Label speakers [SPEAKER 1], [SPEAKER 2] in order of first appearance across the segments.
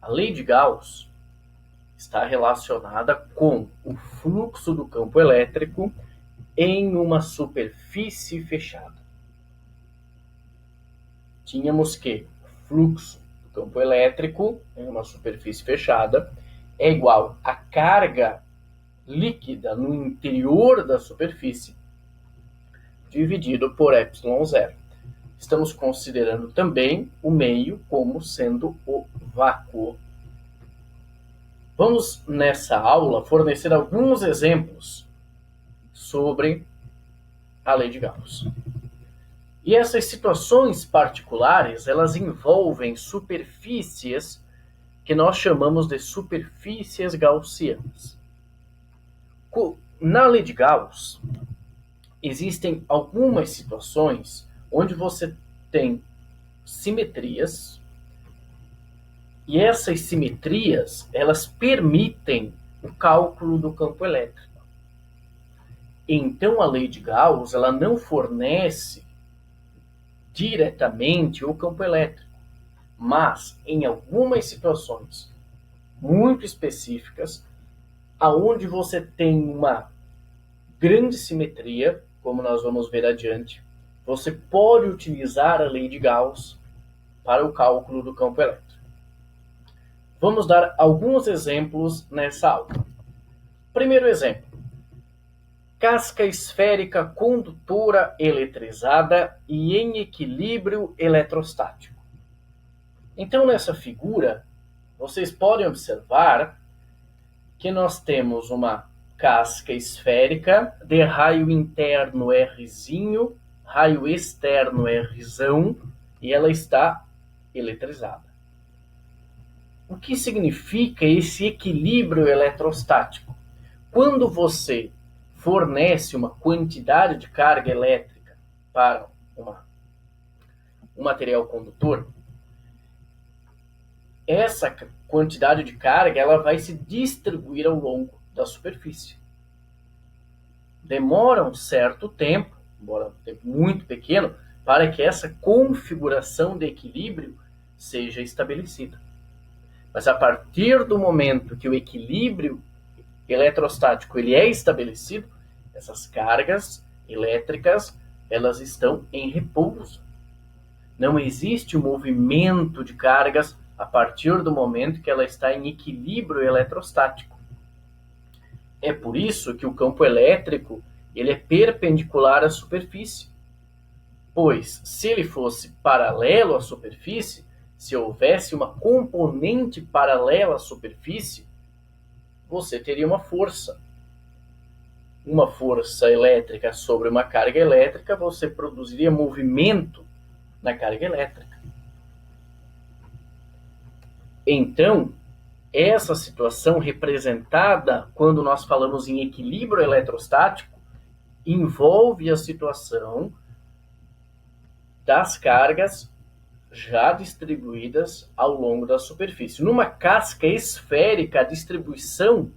[SPEAKER 1] A lei de Gauss está relacionada com o fluxo do campo elétrico em uma superfície fechada. Tínhamos que o fluxo do campo elétrico em uma superfície fechada é igual à carga líquida no interior da superfície dividido por ε0. Estamos considerando também o meio como sendo o vácuo. Vamos, nessa aula, fornecer alguns exemplos sobre a lei de Gauss. E essas situações particulares, elas envolvem superfícies que nós chamamos de superfícies gaussianas. Na lei de Gauss, existem algumas situações onde você tem simetrias, e essas simetrias, elas permitem o cálculo do campo elétrico. Então, a lei de Gauss, ela não fornece diretamente o campo elétrico, mas em algumas situações muito específicas, aonde você tem uma grande simetria, como nós vamos ver adiante, você pode utilizar a lei de Gauss para o cálculo do campo elétrico. Vamos dar alguns exemplos nessa aula. Primeiro exemplo: casca esférica condutora eletrizada e em equilíbrio eletrostático. Então, nessa figura, vocês podem observar que nós temos uma casca esférica de raio interno Rzinho, raio externo Rzão, e ela está eletrizada. O que significa esse equilíbrio eletrostático? Quando você fornece uma quantidade de carga elétrica para um material condutor, essa quantidade de carga ela vai se distribuir ao longo da superfície. Demora um certo tempo, embora um tempo muito pequeno, para que essa configuração de equilíbrio seja estabelecida. Mas a partir do momento que o equilíbrio eletrostático ele é estabelecido, essas cargas elétricas elas estão em repouso. Não existe um movimento de cargas a partir do momento que ela está em equilíbrio eletrostático. É por isso que o campo elétrico ele é perpendicular à superfície, pois se ele fosse paralelo à superfície, se houvesse uma componente paralela à superfície, você teria uma força elétrica sobre uma carga elétrica, você produziria movimento na carga elétrica. Então, essa situação representada quando nós falamos em equilíbrio eletrostático envolve a situação das cargas já distribuídas ao longo da superfície. Numa casca esférica, a distribuição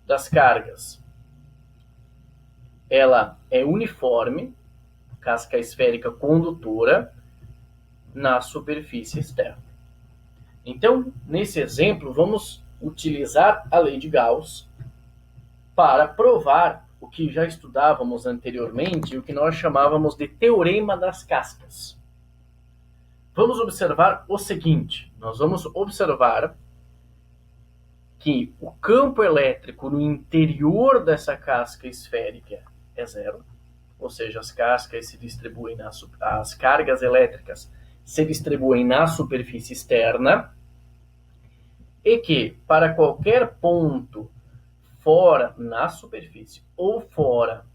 [SPEAKER 1] das cargas ela é uniforme, casca esférica condutora, na superfície externa. Então, nesse exemplo, vamos utilizar a lei de Gauss para provar o que já estudávamos anteriormente, o que nós chamávamos de teorema das cascas. Vamos observar o seguinte: nós vamos observar que o campo elétrico no interior dessa casca esférica é zero, ou seja, as cargas elétricas se distribuem na superfície externa, e que para qualquer ponto fora na superfície ou fora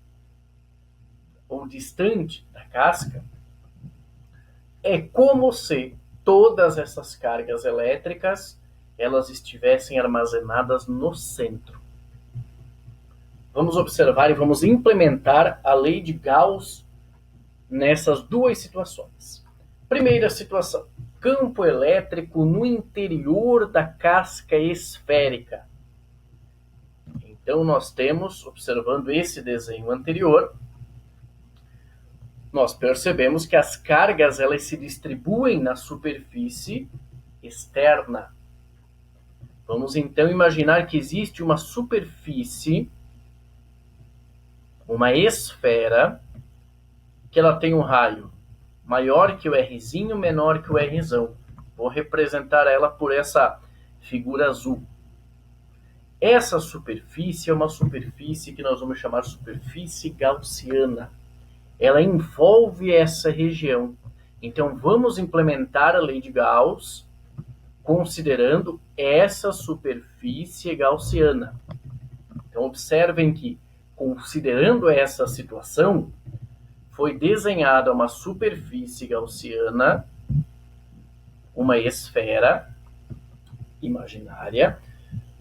[SPEAKER 1] ou distante da casca, é como se todas essas cargas elétricas elas estivessem armazenadas no centro. Vamos observar e vamos implementar a lei de Gauss nessas duas situações. Primeira situação: campo elétrico no interior da casca esférica. Então, nós temos, observando esse desenho anterior, nós percebemos que as cargas elas se distribuem na superfície externa. Vamos então imaginar que existe uma superfície, uma esfera, que ela tem um raio maior que o Rzinho, menor que o Rzão. Vou representar ela por essa figura azul. Essa superfície é uma superfície que nós vamos chamar de superfície gaussiana. Ela envolve essa região. Então, vamos implementar a lei de Gauss considerando essa superfície gaussiana. Então, observem que, considerando essa situação, foi desenhada uma superfície gaussiana, uma esfera imaginária,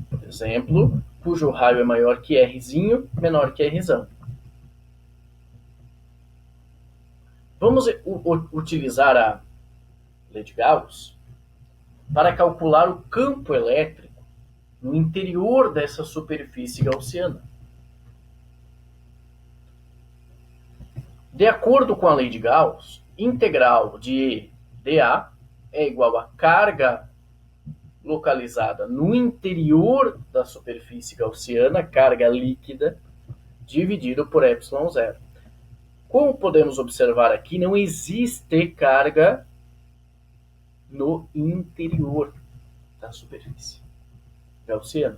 [SPEAKER 1] por exemplo, cujo raio é maior que Rzinho, menor que Rzão. Vamos utilizar a lei de Gauss para calcular o campo elétrico no interior dessa superfície gaussiana. De acordo com a lei de Gauss, integral de E dA é igual a carga localizada no interior da superfície gaussiana, carga líquida, dividido por ε0. Como podemos observar aqui, não existe carga no interior da superfície gaussiana.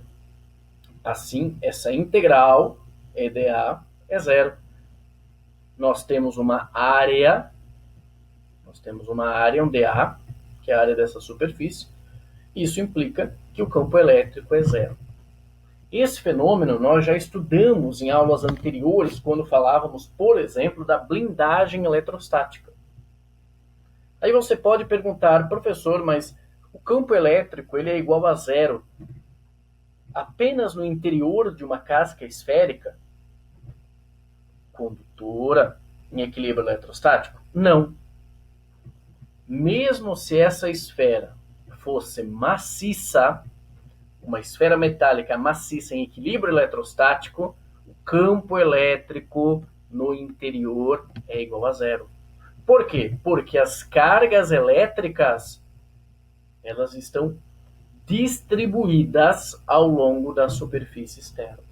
[SPEAKER 1] Assim, essa integral EdA é zero. Nós temos uma área, um dA, que é a área dessa superfície. Isso implica que o campo elétrico é zero. Esse fenômeno nós já estudamos em aulas anteriores, quando falávamos, por exemplo, da blindagem eletrostática. Aí você pode perguntar, professor, mas o campo elétrico ele é igual a zero apenas no interior de uma casca esférica condutora em equilíbrio eletrostático? Não. Mesmo se essa esfera fosse maciça, uma esfera metálica maciça em equilíbrio eletrostático, o campo elétrico no interior é igual a zero. Por quê? Porque as cargas elétricas elas estão distribuídas ao longo da superfície externa.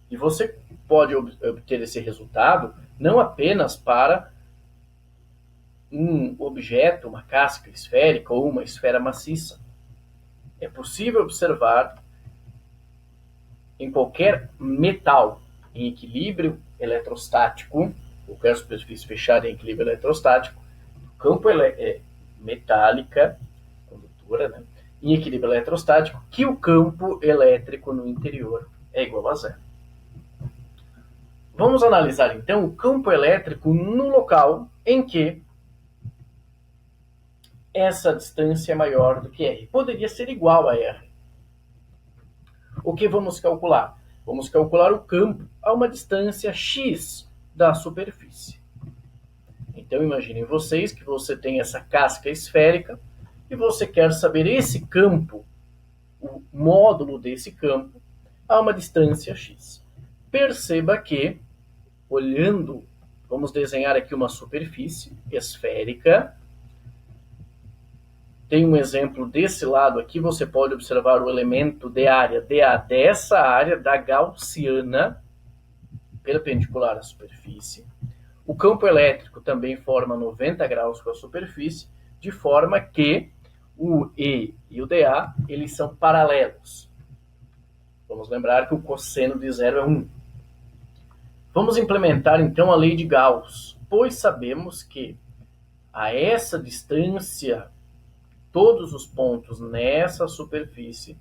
[SPEAKER 1] E você pode obter esse resultado não apenas para um objeto, uma casca esférica ou uma esfera maciça. É possível observar em qualquer metal em equilíbrio eletrostático, qualquer superfície fechada em equilíbrio eletrostático, campo metálica, condutora, né, em equilíbrio eletrostático, que o campo elétrico no interior é igual a zero. Vamos analisar então o campo elétrico no local em que essa distância é maior do que R. Poderia ser igual a R. O que vamos calcular? Vamos calcular o campo a uma distância x da superfície. Então imaginem vocês que você tem essa casca esférica e você quer saber esse campo, o módulo desse campo, a uma distância x. Perceba que, olhando, vamos desenhar aqui uma superfície esférica. Tem um exemplo desse lado aqui, você pode observar o elemento de área dA dessa área da gaussiana, perpendicular à superfície. O campo elétrico também forma 90 graus com a superfície, de forma que o E e o dA eles são paralelos. Vamos lembrar que o cosseno de zero é 1. Vamos implementar então a lei de Gauss, pois sabemos que a essa distância, todos os pontos nessa superfície,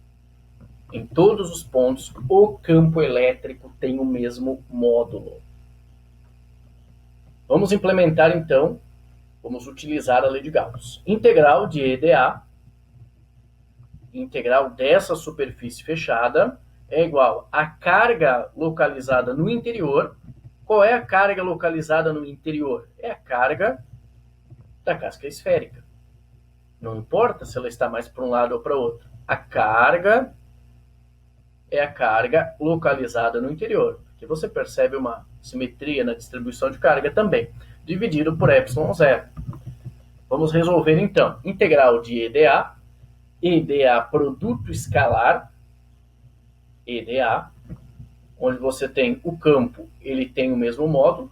[SPEAKER 1] em todos os pontos, o campo elétrico tem o mesmo módulo. Vamos implementar então, vamos utilizar a lei de Gauss. Integral de EdA, integral dessa superfície fechada, é igual a carga localizada no interior. Qual é a carga localizada no interior? É a carga da casca esférica. Não importa se ela está mais para um lado ou para outro. A carga é a carga localizada no interior. Aqui você percebe uma simetria na distribuição de carga também, dividido por ε0. Vamos resolver então. Integral de EdA EDA, produto escalar, EDA, onde você tem o campo, ele tem o mesmo módulo,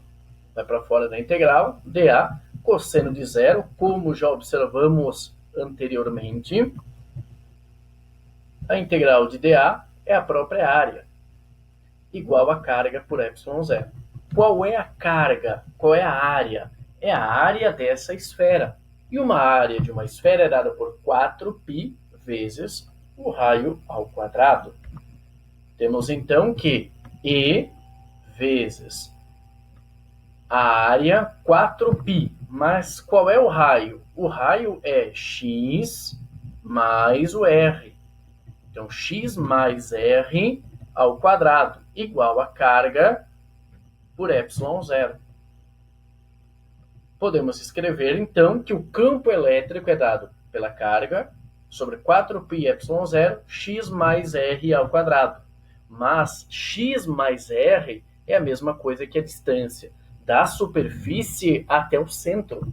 [SPEAKER 1] vai para fora da integral, dA, cosseno de zero, como já observamos anteriormente. A integral de dA é a própria área, igual a carga por ε0. Qual é a carga? Qual é a área? É a área dessa esfera. E uma área de uma esfera é dada por 4π vezes o raio ao quadrado. Temos então que E vezes a área 4π. Mas qual é o raio? O raio é x mais o r. Então, x mais r ao quadrado, igual a carga por ε0. Podemos escrever, então, que o campo elétrico é dado pela carga sobre 4π ε0, x mais r ao quadrado. Mas x mais r é a mesma coisa que a distância da superfície até o centro.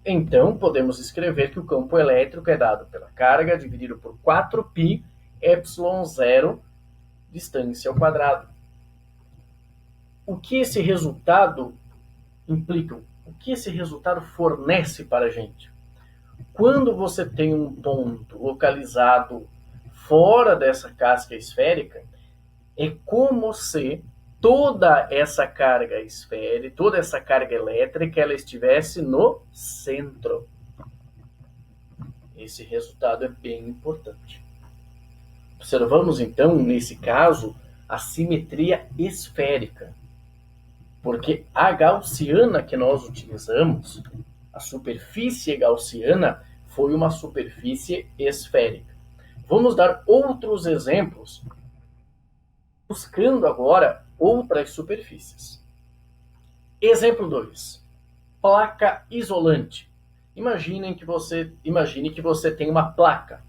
[SPEAKER 1] Então, podemos escrever que o campo elétrico é dado pela carga dividido por 4π ε0 distância ao quadrado. O que esse resultado implica? O que esse resultado fornece para a gente? Quando você tem um ponto localizado fora dessa casca esférica, é como se toda essa carga esférica, toda essa carga elétrica, ela estivesse no centro. Esse resultado é bem importante. Observamos, então, nesse caso, a simetria esférica. Porque a gaussiana que nós utilizamos, a superfície gaussiana, foi uma superfície esférica. Vamos dar outros exemplos, buscando agora outras superfícies. Exemplo 2. Placa isolante. Imagine que você tem uma placa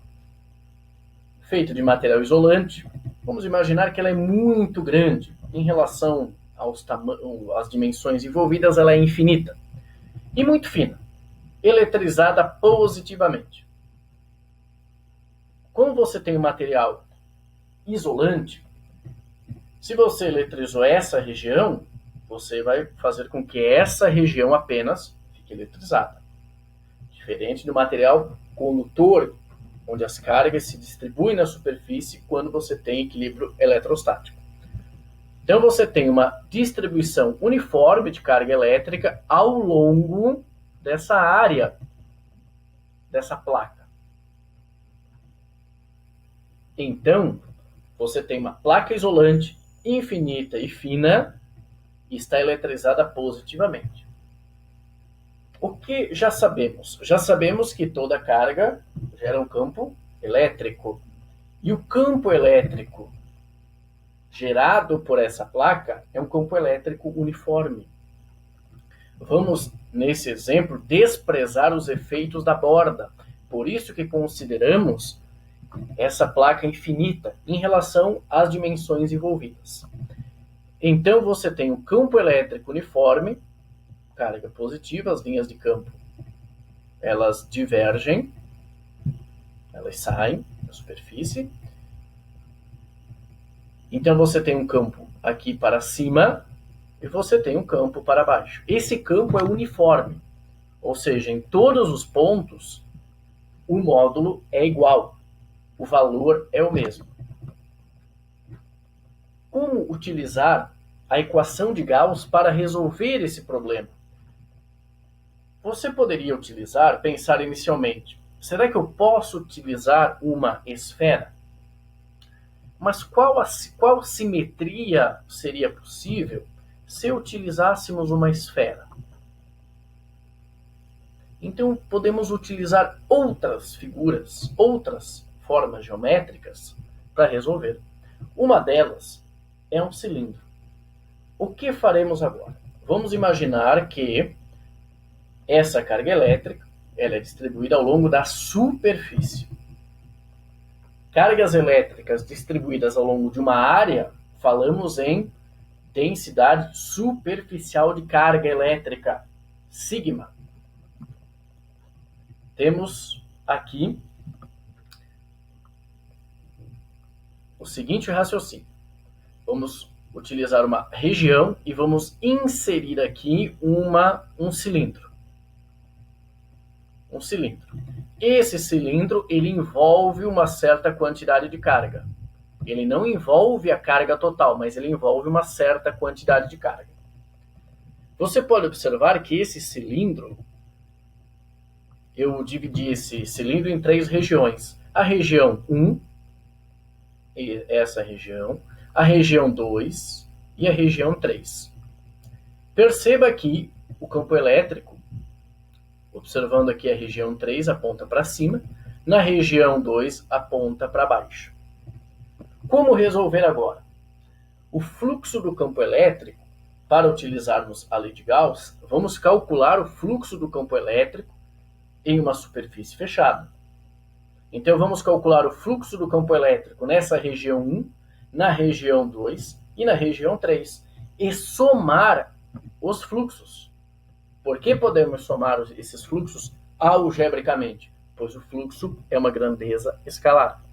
[SPEAKER 1] feita de material isolante. Vamos imaginar que ela é muito grande. Em relação às dimensões envolvidas, ela é infinita. E muito fina. Eletrizada positivamente. Como você tem um material isolante, se você eletrizou essa região, você vai fazer com que essa região apenas fique eletrizada. Diferente do material condutor, onde as cargas se distribuem na superfície quando você tem equilíbrio eletrostático. Então você tem uma distribuição uniforme de carga elétrica ao longo dessa área, dessa placa. Então, você tem uma placa isolante infinita e fina e está eletrizada positivamente. O que já sabemos? Já sabemos que toda carga gera um campo elétrico. E o campo elétrico gerado por essa placa é um campo elétrico uniforme. Vamos, nesse exemplo, desprezar os efeitos da borda. Por isso que consideramos essa placa infinita em relação às dimensões envolvidas. Então, você tem um campo elétrico uniforme, carga positiva, as linhas de campo, elas divergem, elas saem da superfície. Então, você tem um campo aqui para cima e você tem um campo para baixo. Esse campo é uniforme, ou seja, em todos os pontos, o módulo é igual, o valor é o mesmo. Como utilizar a equação de Gauss para resolver esse problema? Você poderia pensar inicialmente, será que eu posso utilizar uma esfera? Mas qual simetria seria possível se utilizássemos uma esfera? Então, podemos utilizar outras figuras, outras formas geométricas para resolver. Uma delas é um cilindro. O que faremos agora? Vamos imaginar que essa carga elétrica ela é distribuída ao longo da superfície. Cargas elétricas distribuídas ao longo de uma área, falamos em densidade superficial de carga elétrica, sigma. Temos aqui o seguinte raciocínio. Vamos utilizar uma região e vamos inserir aqui um cilindro. Um cilindro. Esse cilindro, ele envolve uma certa quantidade de carga. Ele não envolve a carga total, mas ele envolve uma certa quantidade de carga. Você pode observar que esse cilindro, eu dividi esse cilindro em 3 regiões. A região 1, essa região, a região 2 e a região 3. Perceba que o campo elétrico, observando aqui a região 3, aponta para cima, na região 2 aponta para baixo. Como resolver agora? O fluxo do campo elétrico, para utilizarmos a lei de Gauss, vamos calcular o fluxo do campo elétrico em uma superfície fechada. Então vamos calcular o fluxo do campo elétrico nessa região 1, na região 2 e na região 3, e somar os fluxos. Por que podemos somar esses fluxos algebricamente? Pois o fluxo é uma grandeza escalar.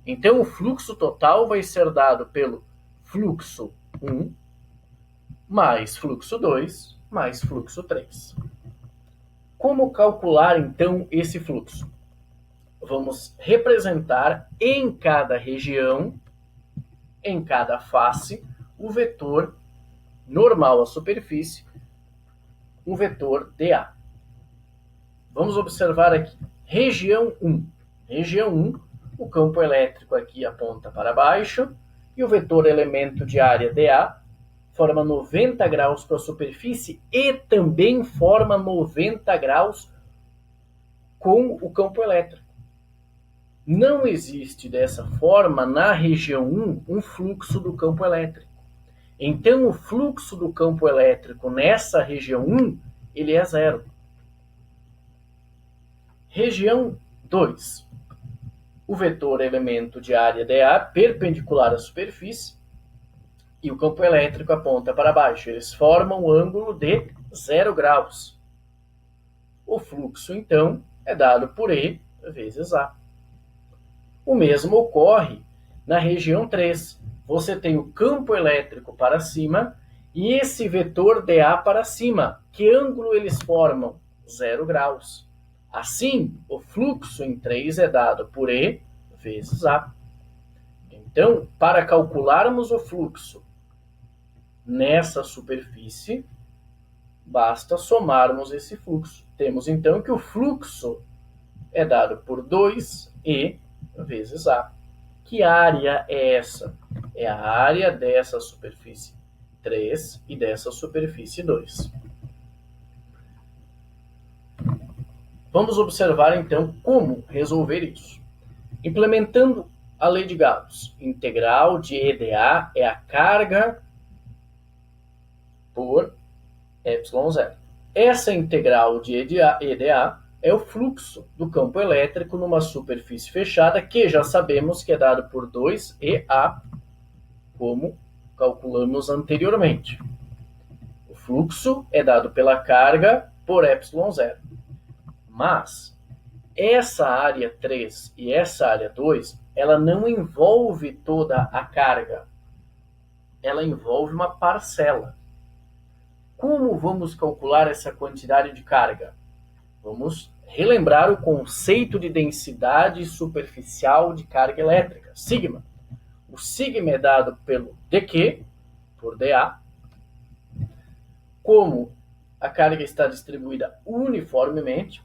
[SPEAKER 1] Então o fluxo total vai ser dado pelo fluxo 1 mais fluxo 2 mais fluxo 3. Como calcular então esse fluxo? Vamos representar em cada região, em cada face, o vetor normal à superfície, um vetor dA. Vamos observar aqui, região 1. Região 1, o campo elétrico aqui aponta para baixo, e o vetor elemento de área dA forma 90 graus para a superfície e também forma 90 graus com o campo elétrico. Não existe dessa forma, na região 1, um fluxo do campo elétrico. Então, o fluxo do campo elétrico nessa região 1, ele é 0. Região 2. O vetor elemento de área dA perpendicular à superfície e o campo elétrico aponta para baixo. Eles formam um ângulo de 0 graus. O fluxo, então, é dado por E vezes A. O mesmo ocorre na região 3. Você tem o campo elétrico para cima e esse vetor dA para cima. Que ângulo eles formam? 0 graus. Assim, o fluxo em 3 é dado por E vezes A. Então, para calcularmos o fluxo nessa superfície, basta somarmos esse fluxo. Temos então que o fluxo é dado por 2E vezes A. Que área é essa? É a área dessa superfície 3 e dessa superfície 2. Vamos observar então como resolver isso. Implementando a lei de Gauss, integral de EdA é a carga por ε0. Essa integral de EdA é o fluxo do campo elétrico numa superfície fechada, que já sabemos que é dado por 2EA, como calculamos anteriormente. O fluxo é dado pela carga por ε0. Mas essa área 3 e essa área 2, ela não envolve toda a carga. Ela envolve uma parcela. Como vamos calcular essa quantidade de carga? Vamos relembrar o conceito de densidade superficial de carga elétrica, sigma. O sigma é dado pelo dQ, por dA. Como a carga está distribuída uniformemente,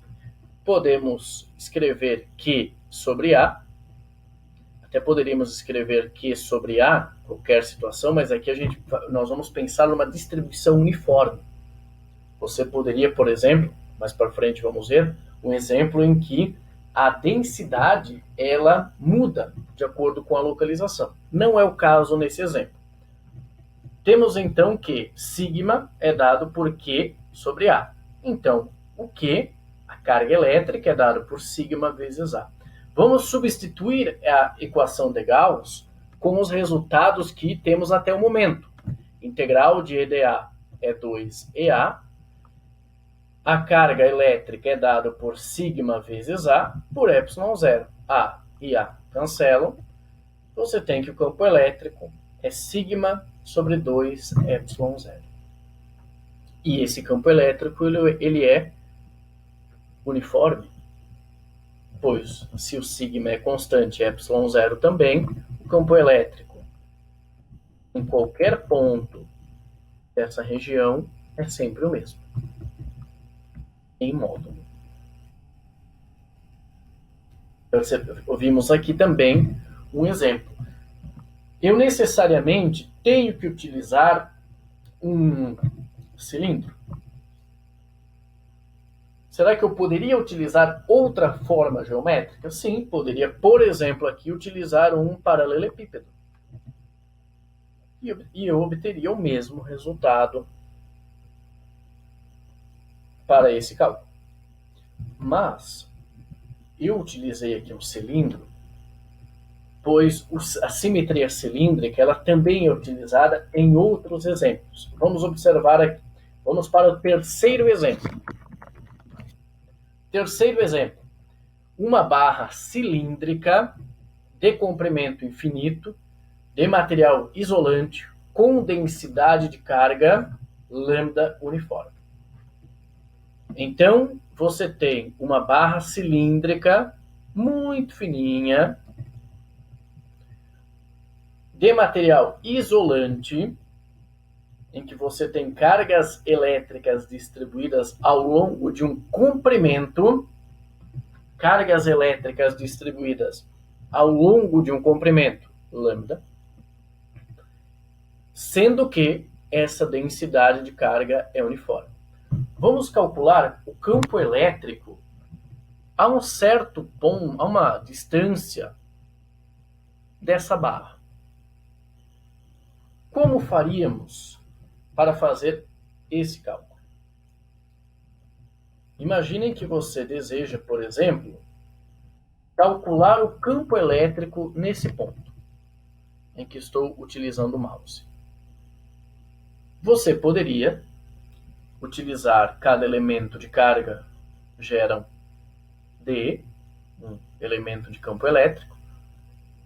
[SPEAKER 1] podemos escrever Q sobre A. Até poderíamos escrever Q sobre A, qualquer situação, mas aqui nós vamos pensar numa distribuição uniforme. Você poderia, por exemplo, mais para frente vamos ver, um exemplo em que a densidade ela muda de acordo com a localização. Não é o caso nesse exemplo. Temos então que sigma é dado por Q sobre A. Então, o Q, a carga elétrica, é dado por sigma vezes A. Vamos substituir a equação de Gauss com os resultados que temos até o momento. Integral de EdA é 2EA. A carga elétrica é dada por sigma vezes A por ε0. A e A cancelam. você tem que o campo elétrico é sigma sobre 2 ε0. E esse campo elétrico ele é uniforme, pois se o sigma é constante e ε0 também, o campo elétrico em qualquer ponto dessa região é sempre o mesmo, em módulo. Ouvimos aqui também um exemplo. Eu necessariamente tenho que utilizar um cilindro? Será que eu poderia utilizar outra forma geométrica? Sim, poderia, por exemplo, aqui utilizar um paralelepípedo. E eu obteria o mesmo resultado para esse cálculo. Mas eu utilizei aqui um cilindro, pois a simetria cilíndrica ela também é utilizada em outros exemplos. Vamos observar aqui. Vamos para o terceiro exemplo. Terceiro exemplo. Uma barra cilíndrica de comprimento infinito, de material isolante, com densidade de carga lambda uniforme. Então, você tem uma barra cilíndrica muito fininha, de material isolante, em que você tem cargas elétricas distribuídas ao longo de um comprimento, cargas elétricas distribuídas ao longo de um comprimento lambda, sendo que essa densidade de carga é uniforme. Vamos calcular o campo elétrico a um certo ponto, a uma distância dessa barra. Como faríamos para fazer esse cálculo? Imaginem que você deseja, por exemplo, calcular o campo elétrico nesse ponto em que estou utilizando o mouse. Você poderia utilizar cada elemento de carga gera D, um elemento de campo elétrico,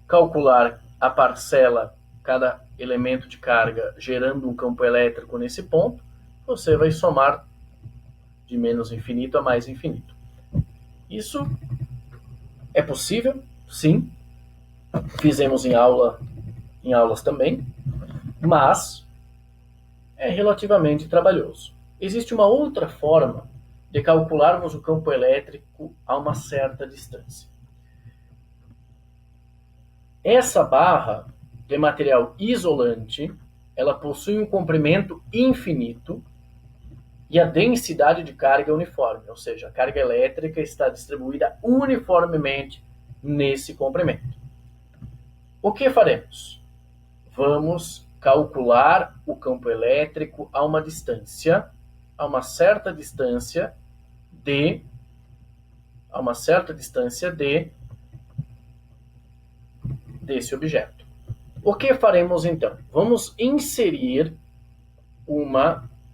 [SPEAKER 1] calcular a parcela, cada elemento de carga gerando um campo elétrico nesse ponto, você vai somar de menos infinito a mais infinito. Isso é possível? Sim. Fizemos em aulas também, mas é relativamente trabalhoso. Existe uma outra forma de calcularmos o campo elétrico a uma certa distância. Essa barra de material isolante, ela possui um comprimento infinito e a densidade de carga é uniforme, ou seja, a carga elétrica está distribuída uniformemente nesse comprimento. O que faremos? Vamos calcular o campo elétrico a uma distância, a uma certa distância desse objeto. O que faremos então? Vamos inserir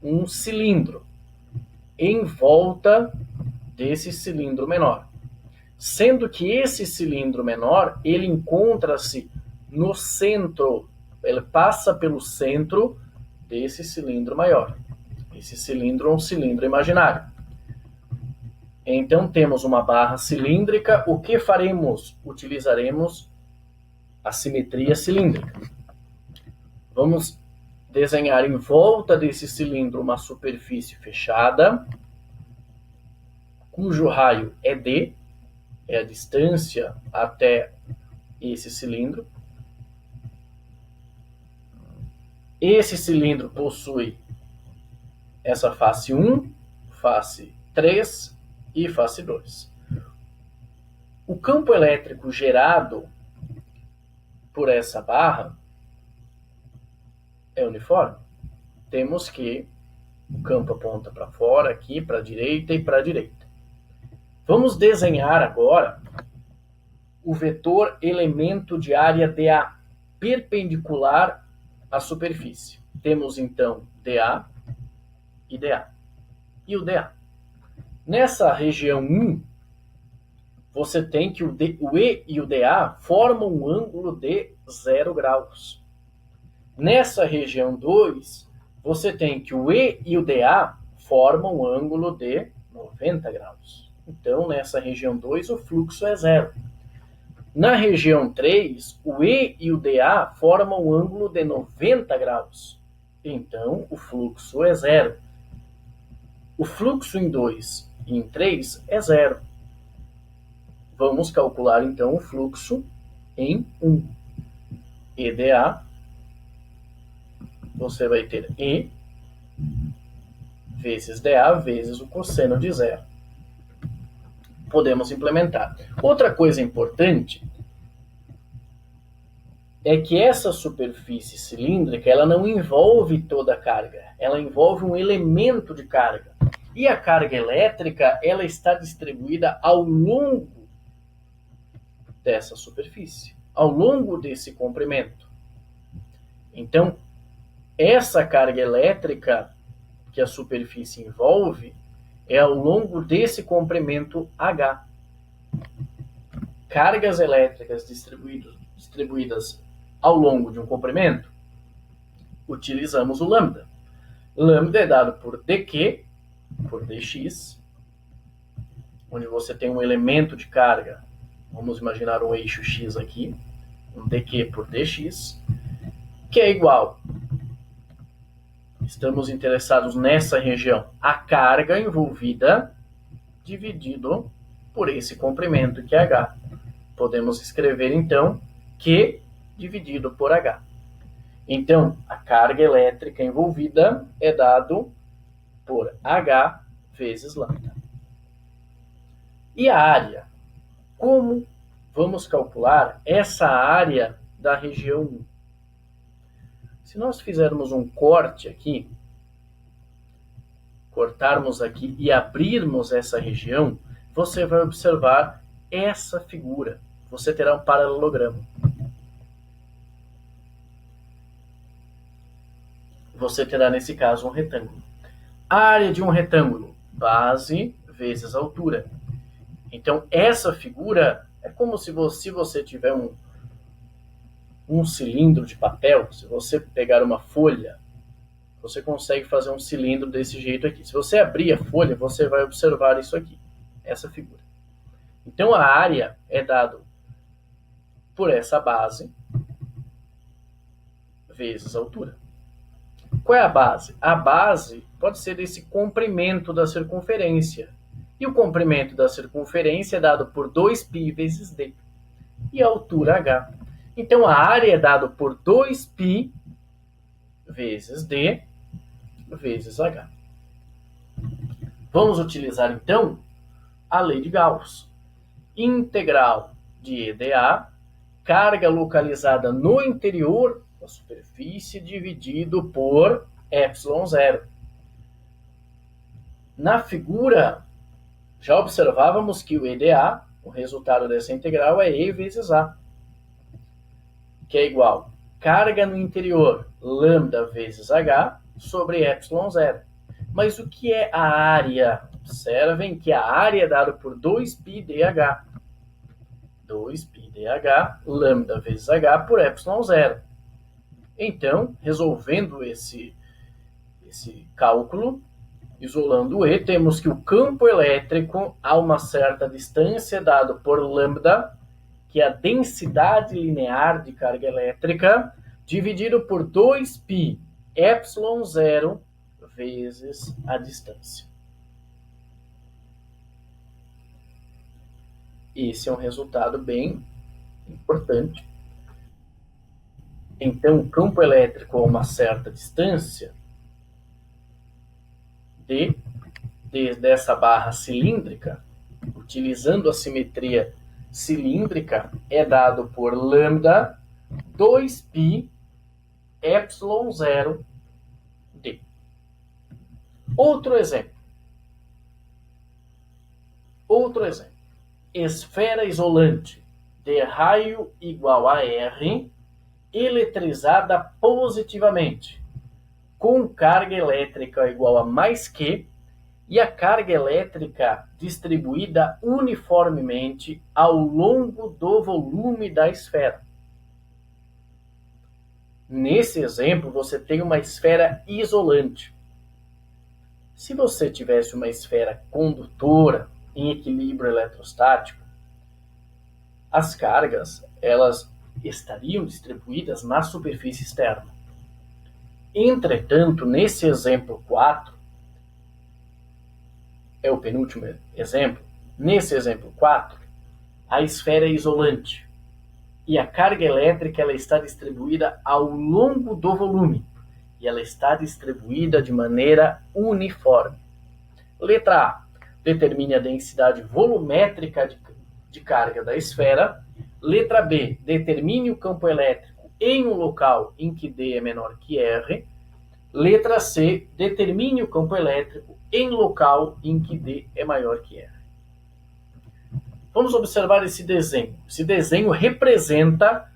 [SPEAKER 1] um cilindro em volta desse cilindro menor, sendo que esse cilindro menor ele encontra-se no centro, ele passa pelo centro desse cilindro maior. Esse cilindro é um cilindro imaginário. Então temos uma barra cilíndrica. O que faremos? Utilizaremos a simetria cilíndrica. Vamos desenhar em volta desse cilindro uma superfície fechada, cujo raio é D, é a distância até esse cilindro. Esse cilindro possui essa face 1, face 3 e face 2. O campo elétrico gerado por essa barra é uniforme. Temos que o campo aponta para fora, aqui, para a direita e para a direita. Vamos desenhar agora o vetor elemento de área dA, perpendicular à superfície. Temos então dA e dA. E o dA. Nessa região 1, você tem que o E e o dA formam um ângulo de 0 graus. Nessa região 2, você tem que o E e o DA formam um ângulo de 90 graus. Então, nessa região 2, o fluxo é 0. Na região 3, o E e o DA formam um ângulo de 90 graus. Então, o fluxo é 0. O fluxo em 2 e em 3 é 0. Vamos calcular, então, o fluxo em 1. EDA, você vai ter E vezes DA vezes o cosseno de 0. Podemos implementar. Outra coisa importante é que essa superfície cilíndrica, ela não envolve toda a carga, ela envolve um elemento de carga. E a carga elétrica, ela está distribuída ao longo dessa superfície, ao longo desse comprimento. Então, essa carga elétrica que a superfície envolve é ao longo desse comprimento H. Cargas elétricas distribuídas ao longo de um comprimento, utilizamos o lambda. Lambda é dado por dq, por dx, onde você tem um elemento de carga. Vamos imaginar um eixo x aqui, um dq por dx, que é igual, estamos interessados nessa região, a carga envolvida dividido por esse comprimento que é h. Podemos escrever, então, Q dividido por h. Então, a carga elétrica envolvida é dado por h vezes lambda. E a área? Como vamos calcular essa área da região 1? Se nós fizermos um corte aqui, cortarmos aqui e abrirmos essa região, você vai observar essa figura. Você terá um paralelogramo. Você terá, nesse caso, um retângulo. A área de um retângulo, base vezes altura. Então, essa figura é como se você tiver um cilindro de papel. Se você pegar uma folha, você consegue fazer um cilindro desse jeito aqui. Se você abrir a folha, você vai observar isso aqui, essa figura. Então, a área é dada por essa base vezes a altura. Qual é a base? A base pode ser esse comprimento da circunferência. E o comprimento da circunferência é dado por 2π vezes d. E a altura h. Então, a área é dada por 2π vezes d vezes h. Vamos utilizar, então, a lei de Gauss. Integral de EDA, carga localizada no interior da superfície, dividido por ε0. Na figura, já observávamos que o EDA, o resultado dessa integral, é E vezes A, que é igual carga no interior, lambda vezes H, sobre ε0. Mas o que é a área? Observem que a área é dada por 2πdh. 2πdh, lambda vezes H, por ε0. Então, resolvendo esse cálculo, isolando o E, temos que o campo elétrico a uma certa distância é dado por lambda, que é a densidade linear de carga elétrica, dividido por 2π ε0 vezes a distância. Esse é um resultado bem importante. Então, o campo elétrico a uma certa distância dessa barra cilíndrica, utilizando a simetria cilíndrica, é dado por lambda 2π ε0 d. Outro exemplo. Esfera isolante de raio igual a R, eletrizada positivamente, com carga elétrica igual a mais Q, e a carga elétrica distribuída uniformemente ao longo do volume da esfera. Nesse exemplo, você tem uma esfera isolante. Se você tivesse uma esfera condutora em equilíbrio eletrostático, as cargas elas estariam distribuídas na superfície externa. Entretanto, nesse exemplo 4, é o penúltimo exemplo, nesse exemplo 4, a esfera é isolante e a carga elétrica ela está distribuída ao longo do volume e ela está distribuída de maneira uniforme. Letra A, determine a densidade volumétrica de carga da esfera. Letra B, determine o campo elétrico em um local em que D é menor que R. Letra C, determine o campo elétrico em local em que D é maior que R. Vamos observar esse desenho. Esse desenho representa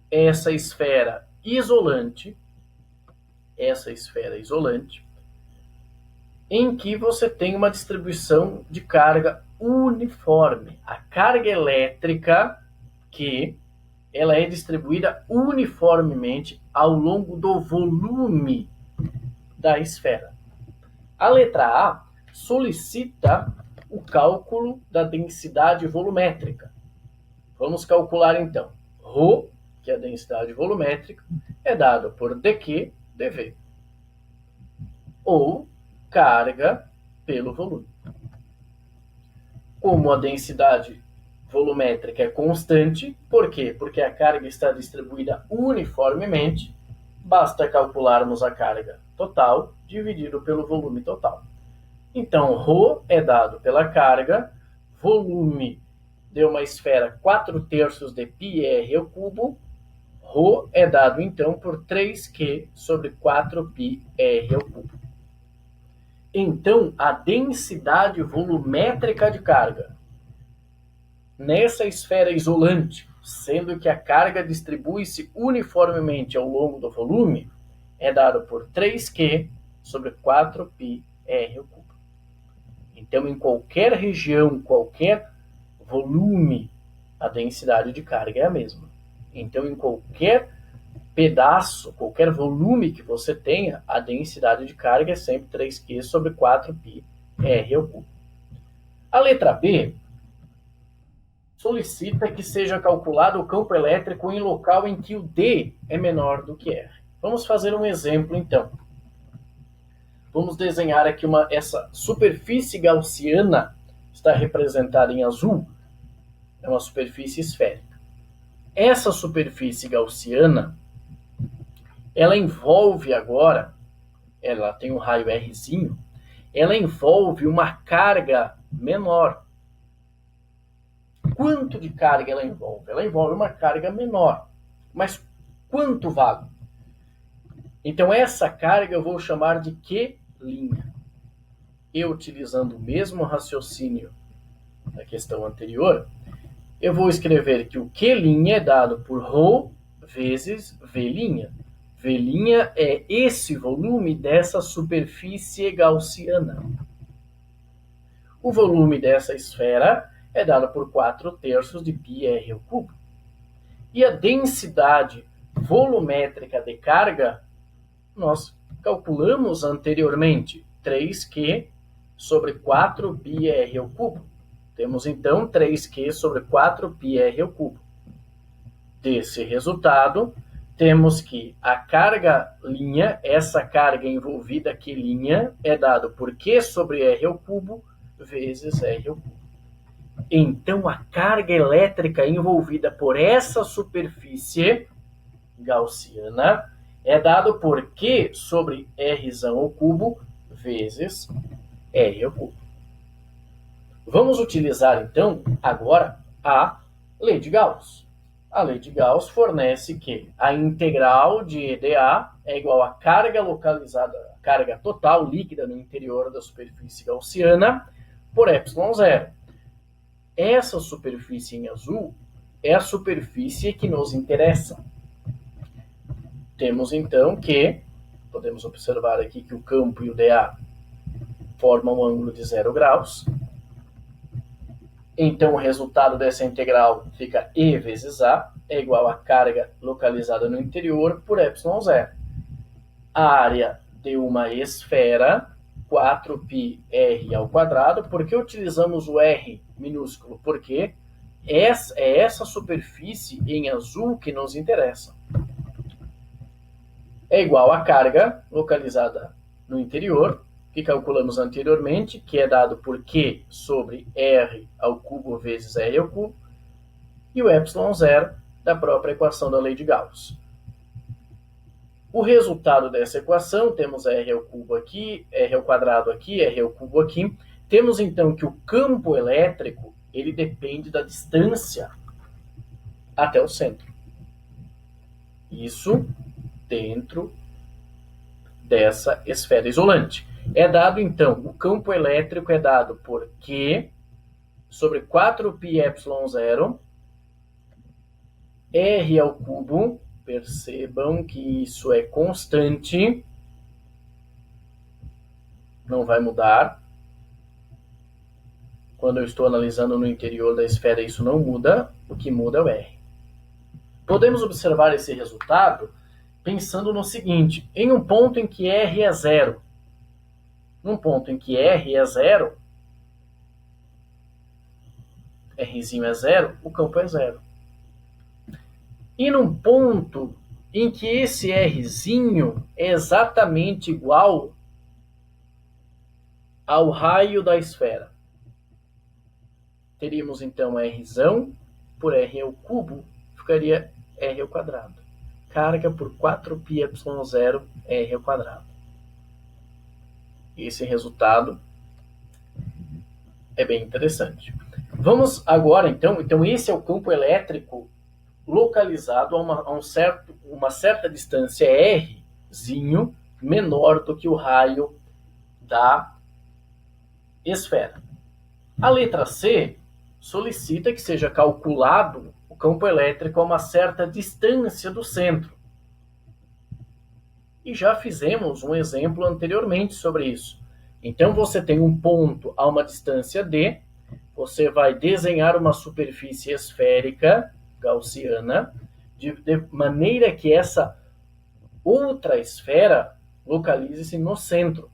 [SPEAKER 1] essa esfera isolante, em que você tem uma distribuição de carga uniforme. A carga elétrica que ela é distribuída uniformemente ao longo do volume da esfera. A letra A solicita o cálculo da densidade volumétrica. Vamos calcular então. Rho, que é a densidade volumétrica, é dada por dQ dV, ou carga pelo volume. Como a densidade volumétrica é constante, por quê? Porque a carga está distribuída uniformemente, basta calcularmos a carga total dividido pelo volume total. Então, ρ é dado pela carga, volume de uma esfera 4/3 de πr ao cubo, ρ é dado então por 3Q sobre 4πr ao cubo. Então, a densidade volumétrica de carga nessa esfera isolante, sendo que a carga distribui-se uniformemente ao longo do volume, é dado por 3Q sobre 4πr ao cubo. Então, em qualquer região, qualquer volume, a densidade de carga é a mesma. Então, em qualquer pedaço, qualquer volume que você tenha, a densidade de carga é sempre 3Q sobre 4πr ao cubo. A letra B solicita que seja calculado o campo elétrico em local em que o D é menor do que R. Vamos fazer um exemplo, então. Vamos desenhar aqui essa superfície gaussiana, está representada em azul, é uma superfície esférica. Essa superfície gaussiana, ela envolve agora, ela tem um raio Rzinho, ela envolve uma carga menor. Quanto de carga ela envolve? Ela envolve uma carga menor. Mas quanto vale? Então, essa carga eu vou chamar de Q'. Eu, utilizando o mesmo raciocínio da questão anterior, eu vou escrever que o Q' é dado por ρ vezes V'. V' é esse volume dessa superfície gaussiana. O volume dessa esfera é dado por 4/3 de πr ao cubo. E a densidade volumétrica de carga, nós calculamos anteriormente, 3Q sobre 4πr ao cubo. Temos então 3Q sobre 4πr ao cubo. Desse resultado, temos que a carga linha, essa carga envolvida Q', é dado por Q sobre R ao cubo vezes R ao cubo. Então, a carga elétrica envolvida por essa superfície gaussiana é dado por Q sobre R ao cubo vezes R ao cubo. Vamos utilizar, então, agora a lei de Gauss. A lei de Gauss fornece que a integral de EdA é igual à carga localizada, carga total líquida no interior da superfície gaussiana, por ε0. Essa superfície em azul é a superfície que nos interessa. Temos então que, podemos observar aqui que o campo e o dA formam um ângulo de 0 graus. Então o resultado dessa integral fica E vezes A, é igual à carga localizada no interior por ε0. A área de uma esfera, 4πr². Por que utilizamos o R minúsculo? Porque é essa superfície em azul que nos interessa. É igual à carga localizada no interior, que calculamos anteriormente, que é dado por Q sobre R² vezes R², e o ε0 da própria equação da lei de Gauss. O resultado dessa equação, temos R² aqui, R² aqui, R³ aqui. Temos então que o campo elétrico ele depende da distância até o centro. Isso dentro dessa esfera isolante. É dado então, o campo elétrico é dado por Q sobre 4πε0 R². Percebam que isso é constante, não vai mudar. Quando eu estou analisando no interior da esfera, isso não muda, o que muda é o R. Podemos observar esse resultado pensando no seguinte: em um ponto em que R é zero, num ponto em que R é zero, Rzinho é zero, o campo é zero. E num ponto em que esse Rzinho é exatamente igual ao raio da esfera, teríamos então Rzão por R³ ficaria R². Carga por 4πε0 R². Esse resultado é bem interessante. Vamos agora então esse é o campo elétrico localizado a uma certa distância Rzinho menor do que o raio da esfera. A letra C solicita que seja calculado o campo elétrico a uma certa distância do centro. E já fizemos um exemplo anteriormente sobre isso. Então você tem um ponto a uma distância D, você vai desenhar uma superfície esférica gaussiana, de maneira que essa outra esfera localize-se no centro.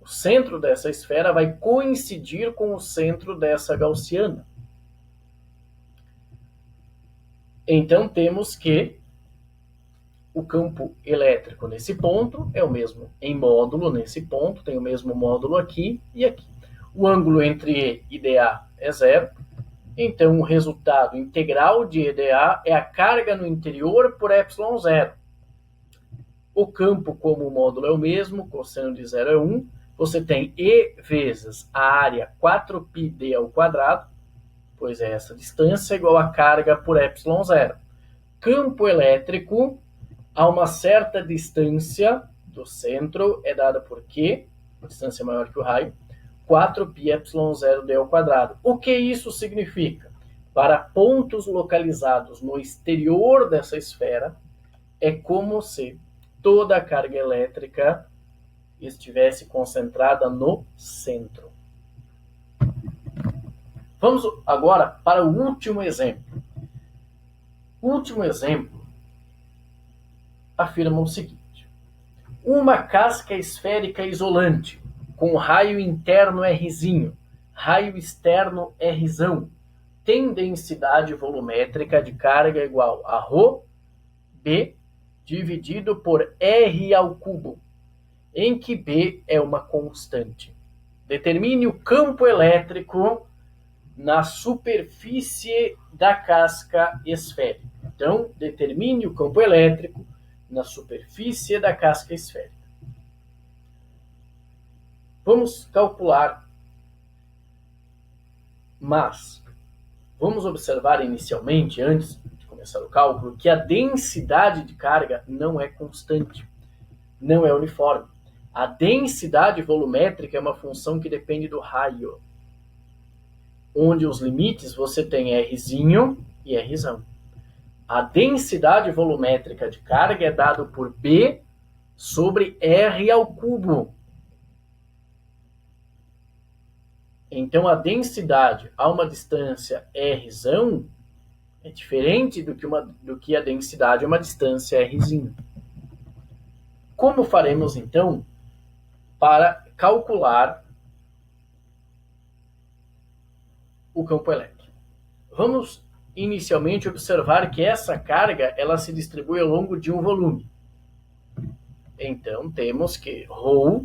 [SPEAKER 1] O centro dessa esfera vai coincidir com o centro dessa gaussiana. Então temos que o campo elétrico nesse ponto é o mesmo em módulo nesse ponto, tem o mesmo módulo aqui e aqui. O ângulo entre E e DA é zero. Então, o resultado integral de EDA é a carga no interior por ε0. O campo, como o módulo é o mesmo, cosseno de 0 é 1, você tem E vezes a área 4πd², pois é essa distância, igual a carga por ε0. Campo elétrico a uma certa distância do centro é dada por Q, distância maior que o raio, 4πε0d². O que isso significa? Para pontos localizados no exterior dessa esfera, é como se toda a carga elétrica estivesse concentrada no centro. Vamos agora para o último exemplo. O último exemplo afirma o seguinte: uma casca esférica isolante com raio interno Rzinho, raio externo Rzão, tem densidade volumétrica de carga igual a ρB dividido por R², em que B é uma constante. Determine o campo elétrico na superfície da casca esférica. Então, determine o campo elétrico na superfície da casca esférica. Vamos calcular, mas vamos observar inicialmente, antes de começar o cálculo, que a densidade de carga não é constante, não é uniforme. A densidade volumétrica é uma função que depende do raio, onde os limites você tem Rzinho e Rzão. A densidade volumétrica de carga é dado por B sobre R². Então, a densidade a uma distância Rzão É diferente do que a densidade a uma distância r'. Como faremos, então, para calcular o campo elétrico? Vamos inicialmente observar que essa carga ela se distribui ao longo de um volume. Então, temos que ρ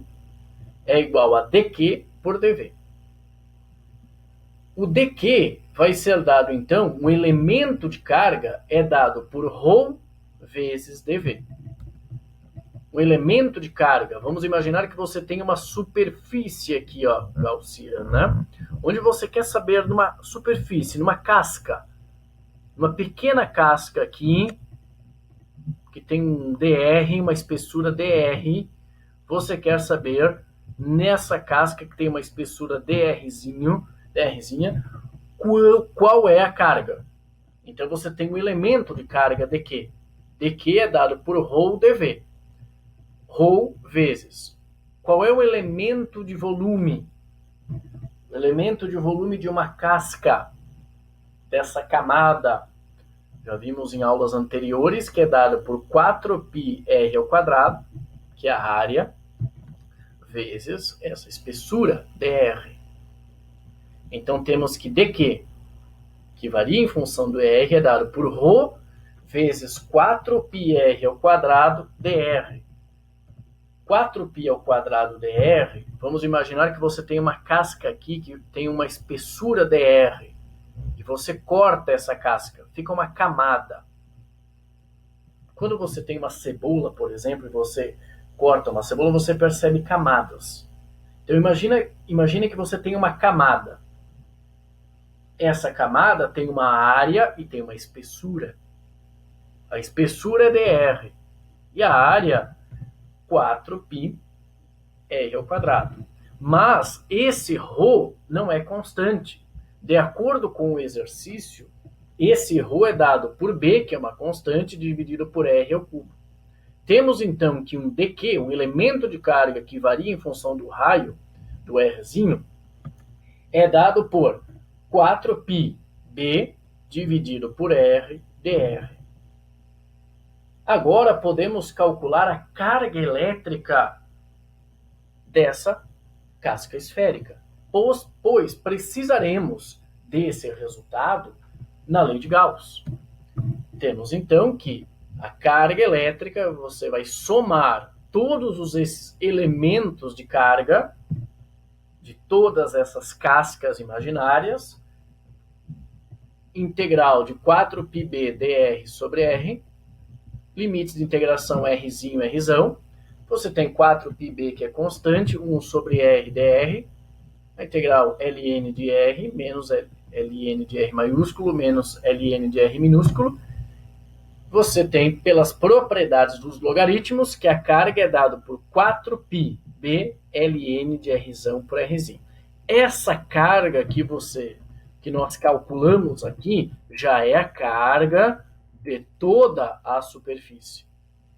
[SPEAKER 1] é igual a dq por dv. O dq vai ser dado, então, um elemento de carga é dado por ρ vezes dv. O elemento de carga, vamos imaginar que você tem uma superfície aqui, ó, gaussiana, onde você quer saber numa superfície, numa casca, uma pequena casca aqui, que tem um dr, uma espessura dr, você quer saber nessa casca que tem uma espessura drzinha, qual é a carga. Então você tem um elemento de carga dq. dq é dado por ρ dv. ρ vezes. Qual é o elemento de volume? O elemento de volume de uma casca, dessa camada. Já vimos em aulas anteriores que é dado por 4πr², que é a área, vezes essa espessura, dr. Então temos que dq, que varia em função do r, é dado por ρ vezes 4πr² dr. 4π² dr, vamos imaginar que você tem uma casca aqui que tem uma espessura dr. E você corta essa casca, fica uma camada. Quando você tem uma cebola, por exemplo, e você corta uma cebola, você percebe camadas. Então imagina que você tem uma camada. Essa camada tem uma área e tem uma espessura. A espessura é dr. E a área, 4πr². Mas esse ρ não é constante. De acordo com o exercício, esse ρ é dado por b, que é uma constante, dividido por r². Temos então que um dq, um elemento de carga que varia em função do raio, do rzinho, é dado por 4πb dividido por r dr. Agora podemos calcular a carga elétrica dessa casca esférica, pois precisaremos desse resultado na lei de Gauss. Temos então que a carga elétrica, você vai somar todos esses elementos de carga de todas essas cascas imaginárias, integral de 4πb dr sobre r, limites de integração rzinho, rzão. Você tem 4πb, que é constante, 1 sobre r dr, a integral ln de r menos ln de r maiúsculo menos ln de r minúsculo. Você tem, pelas propriedades dos logaritmos, que a carga é dada por 4πb ln de rzão por rzinho. Essa carga que nós calculamos aqui já é a carga de toda a superfície.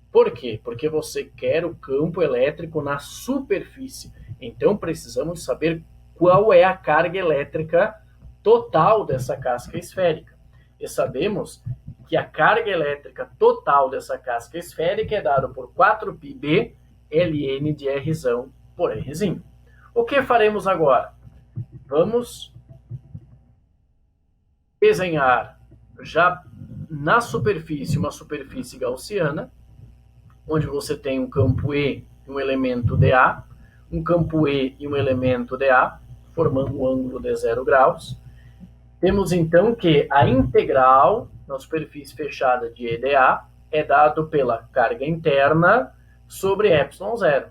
[SPEAKER 1] Por quê? Porque você quer o campo elétrico na superfície. Então precisamos saber qual é a carga elétrica total dessa casca esférica. E sabemos que a carga elétrica total dessa casca esférica é dada por 4πb ln de rzão por rzinho. O que faremos agora? Vamos desenhar já na superfície uma superfície gaussiana, onde você tem um campo E e um elemento dA, um campo E e um elemento dA, formando um ângulo de 0 graus. Temos então que a integral na superfície fechada de EDA é dado pela carga interna sobre ε0.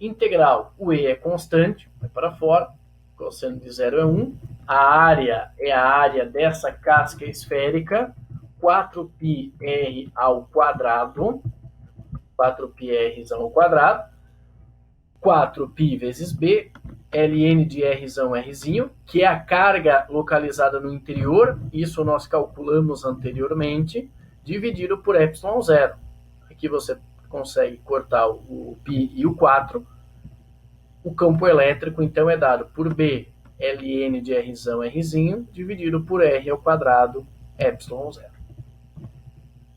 [SPEAKER 1] Integral, o E é constante, vai para fora, cosseno de 0 é 1. A área é a área dessa casca esférica, 4πr ao quadrado, 4πr ao quadrado, 4π vezes b, ln de rzão rzinho, que é a carga localizada no interior, isso nós calculamos anteriormente, dividido por ε0. Aqui você consegue cortar o π e o 4. O campo elétrico, então, é dado por b, ln de rzão rzinho, dividido por r ao quadrado epsilon zero.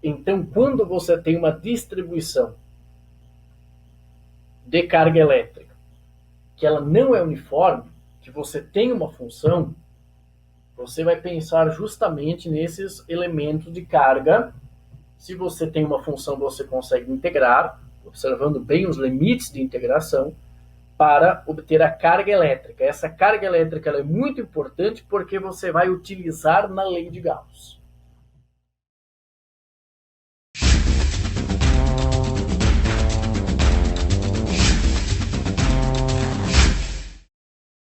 [SPEAKER 1] Então, quando você tem uma distribuição de carga elétrica que ela não é uniforme, que você tem uma função, você vai pensar justamente nesses elementos de carga. Se você tem uma função, você consegue integrar, observando bem os limites de integração, para obter a carga elétrica. Essa carga elétrica ela é muito importante porque você vai utilizar na lei de Gauss.